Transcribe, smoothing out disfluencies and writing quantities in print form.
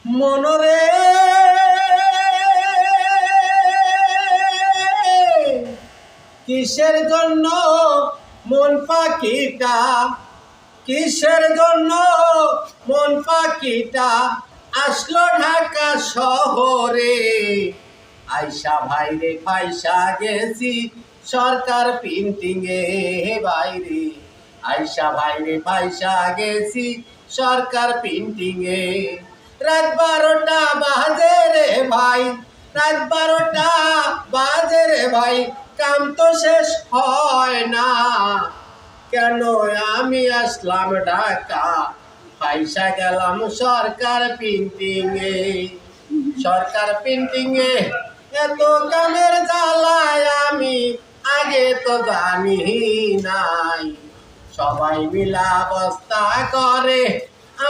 মনরে কিসের জন্য মন পাখিটা, কিসের জন্য মন পাখিটা আসলো ঢাকা শহরে। আইসা ভাইরে ফাইসা গেছি সরকার প্রিন্টিং এ বাইরে। আইসা ভাইরে ফাইসা গেছি সরকার প্রিন্টিং এ। রাত 12টা বাজে রে ভাই, রাত 12টা বাজে রে ভাই, কাম তো শেষ হয় না। কেন আমি আসলাম ঢাকা, পয়সা গেলাম সরকার প্রিন্টিং এ। সরকার প্রিন্টিং এ এত কামের জ্বালায় আমি আগে তো জানি নাই। সবাই মিলা বস্তা করে